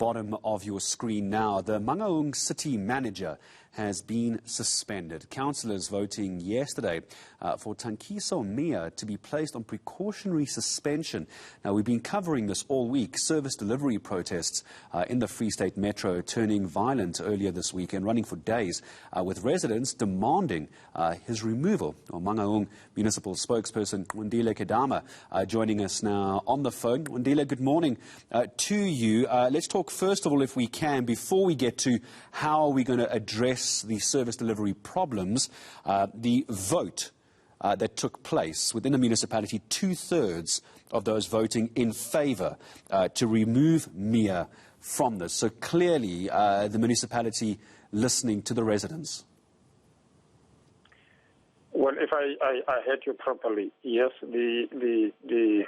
bottom of your screen now. The Mangaung city manager has been suspended. Councillors voting yesterday for Tankiso Mea to be placed on precautionary suspension. Now, we've been covering this all week. Service delivery protests in the Free State Metro turning violent earlier this week and running for days, with residents demanding his removal. Well, Mangaung municipal spokesperson Qondile Khedama joining us now on the phone. Qondile, good morning to you. Let's talk first of all, if we can, before we get to how we're going to address the service delivery problems, the vote that took place within the municipality, 2/3 of those voting in favour to remove Mea from this. So clearly the municipality listening to the residents. Well, if I heard you properly, yes, the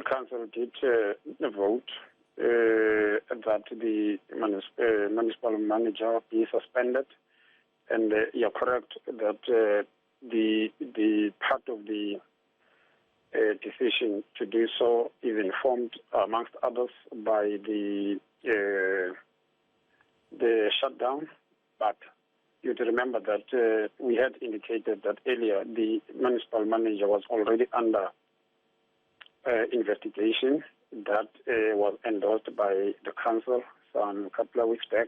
council did vote that the municipal manager be suspended, and you're correct that the part of the decision to do so is informed, amongst others, by the shutdown. But you have to remember that we had indicated that earlier the municipal manager was already under investigation that was endorsed by the council some couple of weeks back,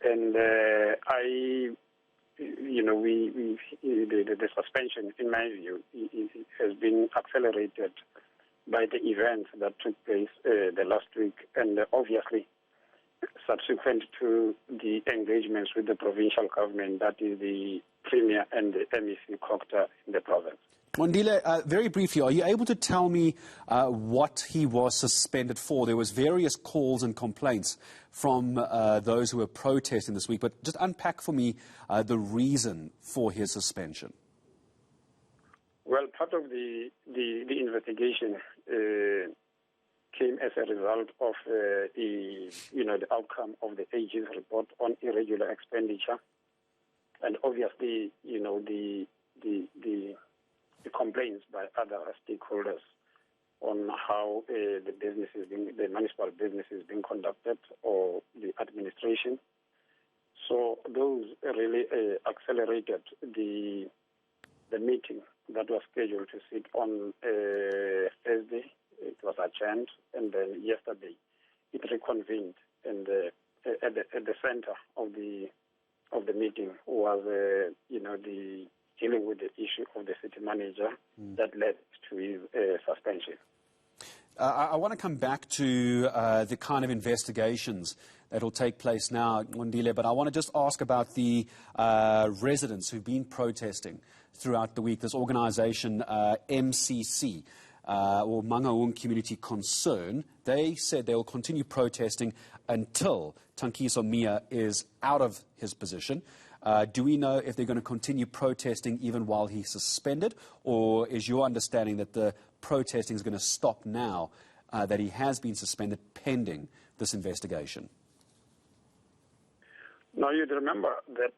and the suspension, in my view, has been accelerated by the events that took place the last week, and obviously subsequent to the engagements with the provincial government, that is the Premier and the MEC Cocta in the province. Qondile, very briefly, are you able to tell me what he was suspended for? There was various calls and complaints from those who were protesting this week, but just unpack for me the reason for his suspension. Well, part of the investigation came as a result of the outcome of the AG's report on irregular expenditure, and obviously, the complaints by other stakeholders on how the municipal business is being conducted, or the administration. So those really accelerated the meeting that was scheduled to sit on Thursday. It was adjourned, and then yesterday it reconvened, and at the center of the meeting was the dealing with the issue of the city manager that led to his suspension. I want to come back to the kind of investigations that will take place now, Qondile, but I want to just ask about the residents who've been protesting throughout the week. This organisation, MCC, or Mangaung Community Concern, they said they will continue protesting until Tankiso Mea is out of his position. Do we know if they're going to continue protesting even while he's suspended, or is your understanding that the protesting is going to stop now that he has been suspended pending this investigation? Now, you'd remember that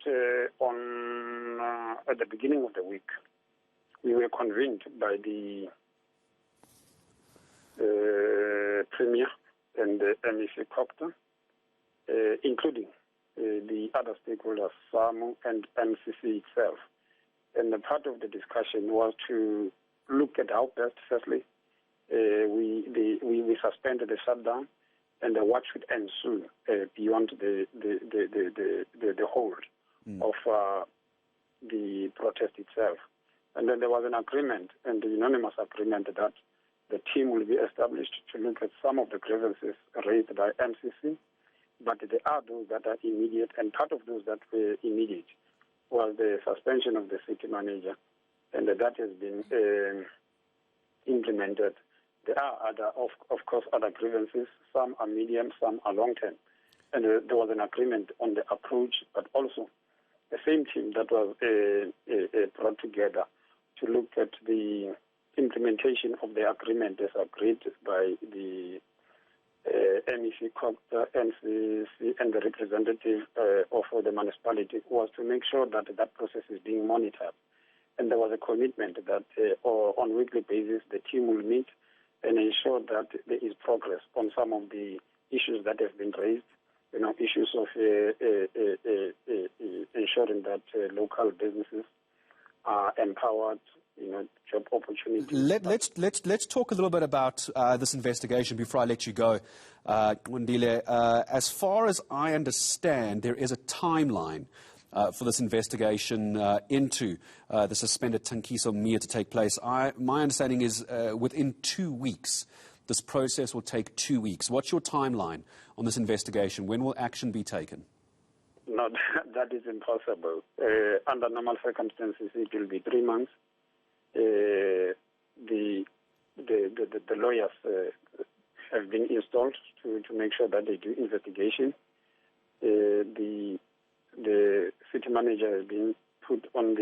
at the beginning of the week, we were convened by the Premier and the MEC Cocta, including the other stakeholders, SAMU and MCC itself. And the part of the discussion was to look at how best, firstly, we suspended the shutdown, and what should ensue beyond the hold of the protest itself. And then there was an agreement, and the unanimous agreement, that the team will be established to look at some of the grievances raised by MCC, but there are those that are immediate, and part of those that were immediate was the suspension of the city manager, and that has been implemented. There are of course, other grievances. Some are medium, some are long-term. And there was an agreement on the approach, but also the same team that was brought together to look at the implementation of the agreement as agreed by the MEC, NCC, and the representative of the municipality, was to make sure that that process is being monitored. And there was a commitment that on a weekly basis the team will meet and ensure that there is progress on some of the issues that have been raised, issues of ensuring that local businesses are empowered, job opportunities. Let's talk a little bit about this investigation before I let you go, Qondile. As far as I understand, there is a timeline for this investigation into the suspended Tankiso Mea to take place. My understanding is within 2 weeks. This process will take 2 weeks. What's your timeline on this investigation? When will action be taken? No, that is impossible. Under normal circumstances, it will be 3 months. The lawyers have been installed to make sure that they do investigation. The city manager has been put on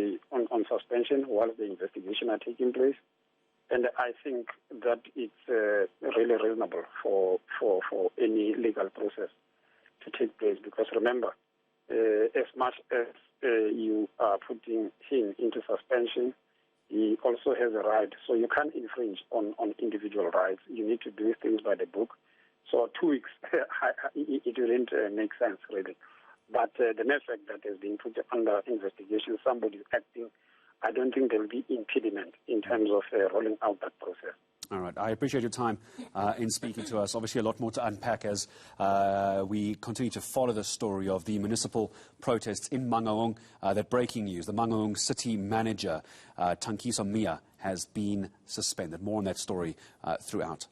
suspension while the investigation are taking place. And I think that it's really reasonable for any legal process to take place, because remember, as much as you are putting him into suspension, he also has a right. So you can't infringe on individual rights. You need to do things by the book. So 2 weeks, it wouldn't make sense, really. But the mere fact that has been put under investigation, somebody is acting, I don't think there will be impediment in terms of rolling out that process. All right. I appreciate your time in speaking to us. Obviously, a lot more to unpack as we continue to follow the story of the municipal protests in Mangaung. That breaking news, the Mangaung city manager, Tankiso Mea, has been suspended. More on that story throughout.